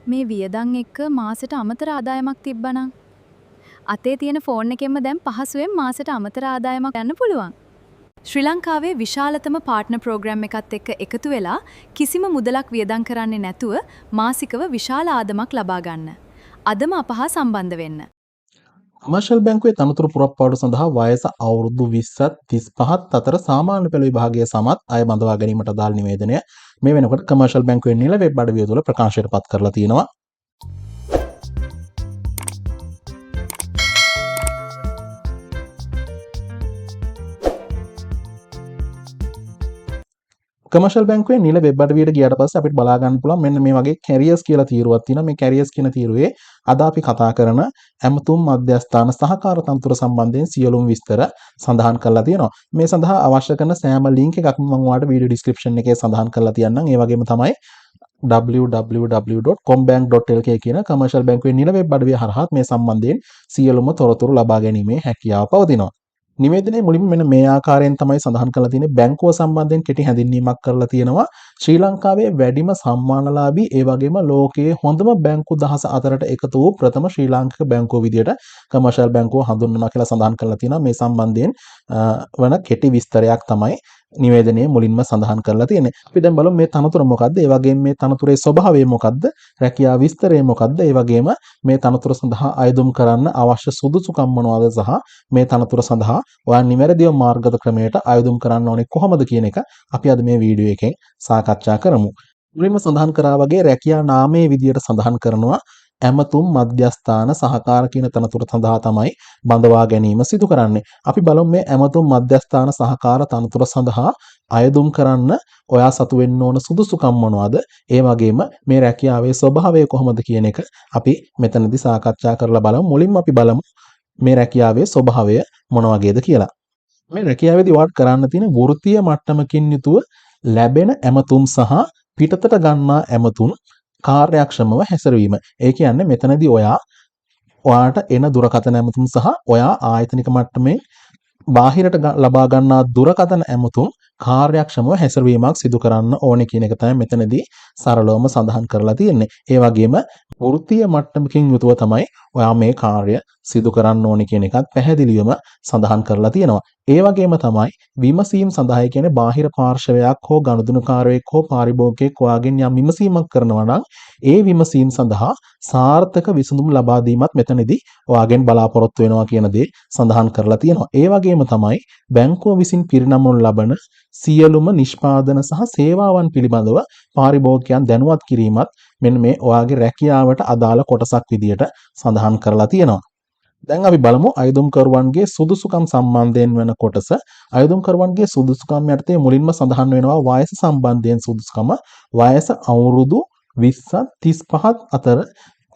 මේ වියදම් එක්ක මාසෙට අමතර ආදායමක් තිබ්බනම් අතේ තියෙන ෆෝන් එකෙන්ම දැන් පහසුවෙන් මාසෙට අමතර ආදායමක් ගන්න පුළුවන්. ශ්‍රී ලංකාවේ විශාලතම පාර්ට්නර් ප්‍රෝග්‍රෑම් එකත් එක්ක එකතු වෙලා කිසිම මුදලක් වියදම් කරන්නේ නැතුව මාසිකව විශාල ආදායමක් ලබා ගන්න. අදම අප හා සම්බන්ධ වෙන්න. කමර්ෂල් බැංකුවේ තනතුරු පුරප්පාඩු සඳහා වයස අවුරුදු 20ත් 35ත් අතර සාමාන්‍ය පෙළ විභාගය සමත් අය බඳවා ගැනීමට අදාළ නිවේදනය මේ වෙනකොට කමර්ෂල් බැංකුවේ නිල වෙබ් අඩවිය තුළ ප්‍රකාශයට පත් කරලා තියෙනවා. කමර්ෂල් බැංකුවේ නිල වෙබ් අඩවියට ගියාට පස්සේ අපිට බලා ගන්න පුළුවන් මෙන්න මේ වගේ කැරියර්ස් කියලා තීරුවක් තියෙනවා. මේ කැරියර්ස් කියන තීරුවේ අද අපි කතා කරන ඇමතුම් මධ්‍යස්ථාන සහකාර තනතුර සම්බන්ධයෙන් සියලුම විස්තර සඳහන් කරලා තියෙනවා. මේ සඳහා අවශ්‍ය කරන සෑම ලින්ක් එකක්ම මම ඔයාලට වීඩියෝ ඩිස්ක්‍රිප්ෂන් එකේ සඳහන් කරලා තියන්නම්. ඒ වගේම තමයි www.combank.lk කියන කමර්ෂල් බැංකුවේ නිල වෙබ් අඩවිය හරහා මේ සම්බන්ධයෙන් සියලුම තොරතුරු ලබා ගැනීමේ හැකියාව පවතිනවා. නිවේදනයේ මුලින්ම මෙන්න මේ ආකාරයෙන් තමයි සඳහන් කරලා තියෙන්නේ. බැංකුව සම්බන්ධයෙන් කෙටි හැඳින්වීමක් කරලා තියෙනවා. ශ්‍රී ලංකාවේ වැඩිම සම්මානලාභී ඒ වගේම ලෝකයේ හොඳම බැංකු 10 අතරට එකතු වූ ප්‍රථම ශ්‍රී ලාංකික බැංකුව විදියට කමර්ෂල් බැංකුව හඳුන්වනවා කියලා සඳහන් කරලා තියෙනවා. මේ සම්බන්ධයෙන් වන කෙටි විස්තරයක් තමයි නිවේදනයේ මුලින්ම සඳහන් කරලා තියෙන්නේ. අපි දැන් බලමු මේ තනතුර මොකක්ද? ඒ වගේම මේ තනතුරේ ස්වභාවය මොකක්ද? රැකියා විස්තරය මොකක්ද? ඒ වගේම මේ තනතුර සඳහා අයදුම් කරන්න අවශ්‍ය සුදුසුකම් මොනවාද සහ මේ තනතුර සඳහා ඔයා නිවැරදිව මාර්ගගත ක්‍රමයට අයදුම් කරන්න ඕනේ කොහොමද කියන එක අපි අද මේ වීඩියෝ එකෙන් සාකච්ඡා කරමු. මුලින්ම සඳහන් කරා වගේ රැකියා නාමයේ විදියට සඳහන් කරනවා ඇමතුම් මධ්‍යස්ථාන සහකාර කියන තනතුර සඳහා තමයි බඳවා ගැනීම සිදු කරන්නේ. අපි බලමු මේ ඇමතුම් මධ්‍යස්ථාන සහකාර තනතුර සඳහා අයදුම් කරන්න ඔයා සතු වෙන්න ඕන සුදුසුකම් මොනවාද? ඒ වගේම මේ රැකියාවේ ස්වභාවය කොහොමද කියන එක අපි මෙතනදී සාකච්ඡා කරලා බලමු. මුලින්ම අපි බලමු මේ රැකියාවේ ස්වභාවය මොන වගේද කියලා. මේ රැකියාවේදී ඔයාලට කරන්න තියෙන වෘත්තීය මට්ටමකින් යුතුව ලැබෙන ඇමතුම් සහ පිටතට ගන්නා ඇමතුම් කාර්යක්ෂමව හැසිරවීම. ඒ කියන්නේ මෙතනදී ඔයාට එන දුරකථන ඇමතුම් සහ ඔයා ආයතනික මට්ටමේ බාහිරට ලබා ගන්නා දුරකථන ඇමතුම් කාර්යක්ෂමව හැසිරවීමක් සිදු කරන්න ඕනේ කියන එක තමයි මෙතනදී සරලවම සඳහන් කරලා තියෙන්නේ. ඒ වගේම වෘත්තීය මට්ටමකින් යුතුව තමයි ඔයා මේ කාර්ය සිදු කරන්න ඕනේ කියන එකත් පැහැදිලිවම සඳහන් කරලා තියෙනවා. ඒ වගේම තමයි විමසීම් සඳහා කියන්නේ බාහිර පාර්ශවයක් හෝ ගනුදෙනුකාරයෙක් හෝ පාරිභෝගිකයෙක් ඔයාගෙන් යම් විමසීමක් කරනවා නම් ඒ විමසීම් සඳහා සාර්ථක විසඳුම් ලබා දීමත් මෙතනදී ඔයාගෙන් බලාපොරොත්තු වෙනවා කියන දේ සඳහන් කරලා තියෙනවා. ඒ වගේම තමයි බැංකුව විසින් පිරිනමනු ලබන සියලුම නිෂ්පාදන සහ සේවාවන් පිළිබඳව පාරිභෝගිකයන් දැනුවත් කිරීමත් මෙන්න මේ ඔයාගේ රැකියාවට අදාළ කොටසක් විදියට සඳහන් කරලා තියෙනවා. දැන් අපි බලමු අයදුම්කරුවන්ගේ සුදුසුකම් සම්බන්ධයෙන් වෙන කොටස. අයදුම්කරුවන්ගේ සුදුසුකම් යටතේ මුලින්ම සඳහන් වෙනවා වයස සම්බන්ධයෙන් සුදුසුකම. වයස අවුරුදු 20ත් 35ත් අතර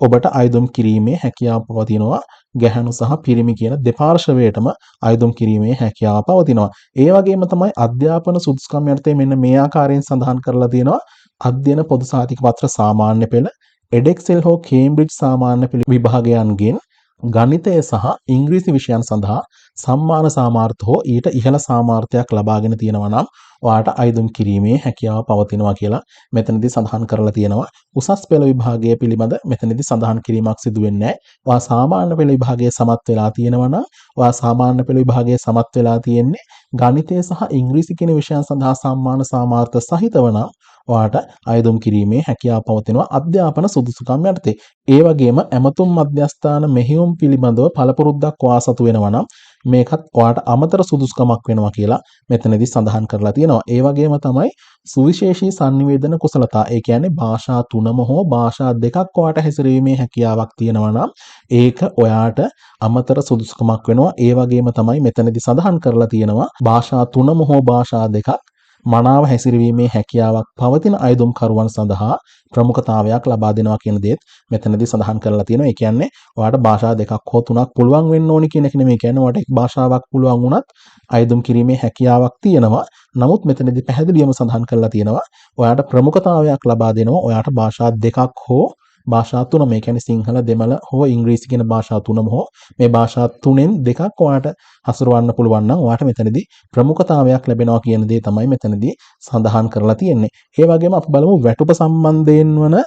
ඔබට අයදුම් කිරීමේ හැකියාව පවතිනවා. ගැහැණු සහ පිරිමි කියන දෙපාර්ශවයටම අයදුම් කිරීමේ හැකියාව පවතිනවා. ඒ වගේම තමයි අධ්‍යාපන සුදුසුකම් යටතේ මෙන්න මේ ආකාරයෙන් සඳහන් කරලා තියෙනවා. අධ්‍යයන පොදු සහතික පත්‍ර සාමාන්‍ය පෙළ, එඩෙක්සෙල් හෝ කේම්බ්‍රිජ් සාමාන්‍ය පෙළ විභාගයන්ගෙන් ගණිතය සහ ඉංග්‍රීසි විෂයන් සඳහා සම්මාන සාමාර්ථ හෝ ඊට ඉහළ සාමාර්ථයක් ලබාගෙන තියෙනවා නම් ඔයාට අයදුම් කිරීමේ හැකියාව පවතිනවා කියලා මෙතනදී සඳහන් කරලා තියෙනවා. උසස් පෙළ විභාගය පිළිබඳ මෙතනදී සඳහන් කිරීමක් සිදු වෙන්නේ නැහැ. ඔයා සාමාන්‍ය පෙළ විභාගයේ සමත් වෙලා තියෙනවා නම් ඔයා සාමාන්‍ය පෙළ විභාගයේ සමත් වෙලා තියෙන්නේ ගණිතය සහ ඉංග්‍රීසි කියන විෂයන් සඳහා සම්මාන සාමාර්ථ සහිතව නම් ඔයාට අයදුම් කිරීමේ හැකියාව පවතිනවා අධ්‍යාපන සුදුසුකම් යටතේ. ඒ වගේම ඇමතුම් මධ්‍යස්ථාන මෙහෙයුම් පිළිබඳව පළපුරුද්දක් ඔයා සතු වෙනවා නම් මේකත් ඔයාට අමතර සුදුසුකමක් වෙනවා කියලා මෙතනදී සඳහන් කරලා තියෙනවා. ඒ වගේම තමයි සුවිශේෂී sannivedana කුසලතා. ඒ කියන්නේ භාෂා 3ම හෝ භාෂා 2ක් ඔයාට හැසිරීමේ හැකියාවක් තියෙනවා නම් ඒක ඔයාට අමතර සුදුසුකමක් වෙනවා. ඒ වගේම තමයි මෙතනදී සඳහන් කරලා තියෙනවා භාෂා 3ම හෝ භාෂා 2ක් මනාව හැසිරවීමේ හැකියාවක් පවතින අයදුම්කරුවන් සඳහා ප්‍රමුඛතාවයක් ලබා දෙනවා කියන දේත් මෙතනදී සඳහන් කරලා තියෙනවා. ඒ කියන්නේ ඔයාට භාෂා 2ක් හෝ 3ක් පුළුවන් වෙන්න ඕනි කියන එක නෙමෙයි. කියන්නේ ඔයාට එක් භාෂාවක් පුළුවන් වුණත් අයදුම් කිරීමේ හැකියාවක් තියෙනවා. නමුත් මෙතනදී පැහැදිලිවම සඳහන් කරලා තියෙනවා ඔයාට ප්‍රමුඛතාවයක් ලබා දෙනවා. ඔයාට භාෂා 2ක් හෝ භාෂා 3 මේ කියන්නේ සිංහල දෙමළ හෝ ඉංග්‍රීසි කියන භාෂා 3ම හෝ මේ භාෂා 3න් දෙකක් ඔයාට හසුරවන්න පුළුවන් නම් ඔයාට මෙතනදී ප්‍රමුඛතාවයක් ලැබෙනවා කියන දේ තමයි මෙතනදී සඳහන් කරලා තියෙන්නේ. ඒ වගේම අපි බලමු වැටුප සම්බන්ධයෙන් වන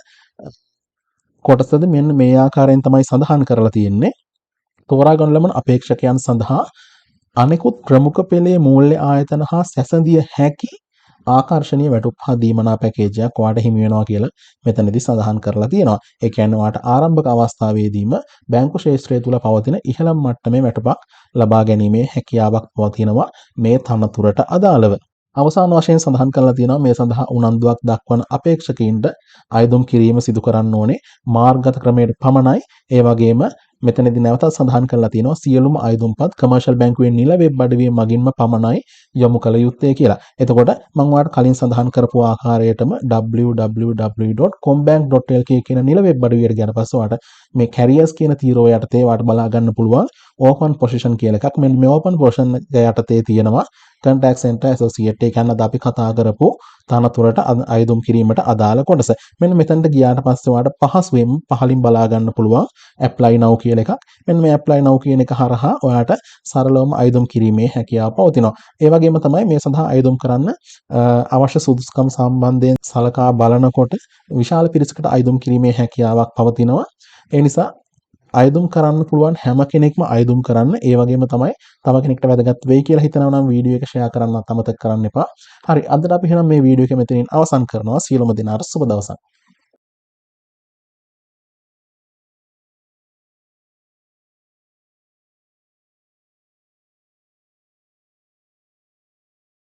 කොටසද මෙන්න මේ ආකාරයෙන් තමයි සඳහන් කරලා තියෙන්නේ. තෝරා ගන්න ලබන අපේක්ෂකයන් සඳහා අනෙකුත් ප්‍රමුඛ පෙළේ මූල්‍ය ආයතන හා සැසඳිය හැකි ආකර්ශනීය වැටුප් හා දීමනා පැකේජයක් ඔයාලට හිමි වෙනවා කියලා මෙතනදී සඳහන් කරලා තියෙනවා. ඒ කියන්නේ ඔයාලට ආරම්භක අවස්ථාවේදීම බැංකු ශාස්ත්‍රය තුල පවතින ඉහළම මට්ටමේ වැටුපක් ලබා ගැනීමේ හැකියාවක් පවතිනවා මේ තනතුරට අදාළව. අවසාන වශයෙන් සඳහන් කරලා තියෙනවා මේ සඳහා උනන්දුවක් දක්වන අපේක්ෂකයින්ට අයදුම් කිරීම සිදු කරන්න ඕනේ මාර්ගගත ක්‍රමයට පමණයි. ඒ වගේම මෙතනදී නැවතත් සඳහන් කරලා තියෙනවා සියලුම අයදුම්පත් කමර්ෂල් බැංකුවේ නිල වෙබ් අඩවිය මගින්ම පමණයි යොමු කළ යුත්තේ කියලා. එතකොට මම ඔයාලට කලින් සඳහන් කරපු ආකාරයටම www.combank.lk කියන නිල වෙබ් අඩවියට ගියන පස්සේ ඔයාලට මේ කැරියර්ස් කියන තීරෝ යටතේ ඔයාලට බලා ගන්න පුළුවන් ඕපන් පොසිෂන් කියලා එකක්. මෙන්න මේ ඕපන් පොසිෂන් යටතේ තියෙනවා contact center associate. ඒ කියන්නේ අපි කතා කරපු තනතුරට අයදුම් කිරීමට අදාළ කොටස. මෙන්න මෙතනට ගියාට පස්සේ ඔයාලට පහසුවෙන් පහලින් බලා ගන්න පුළුවන් apply now කියලා එකක්. මෙන්න මේ apply now කියන එක හරහා ඔයාලට සරලවම අයදුම් කිරීමේ හැකියාව පවතිනවා. ඒ වගේම තමයි මේ සඳහා අයදුම් කරන්න අවශ්‍ය සුදුසුකම් සම්බන්ධයෙන් සලකා බලනකොට විශාල පිරිසකට අයදුම් කිරීමේ හැකියාවක් පවතිනවා. ඒ නිසා අයදුම් කරන්න පුළුවන් හැම කෙනෙක්ම අයදුම් කරන්න. ඒ වගේම තමයි තව කෙනෙක්ට වැදගත් වෙයි කියලා හිතනවා නම් වීඩියෝ එක ෂෙයා කරන්නත් අමතක කරන්න එපා. හරි, අදට අපි එහෙනම් මේ වීඩියෝ එක මෙතනින් අවසන් කරනවා. සියලුම දෙනාට සුබ දවසක්.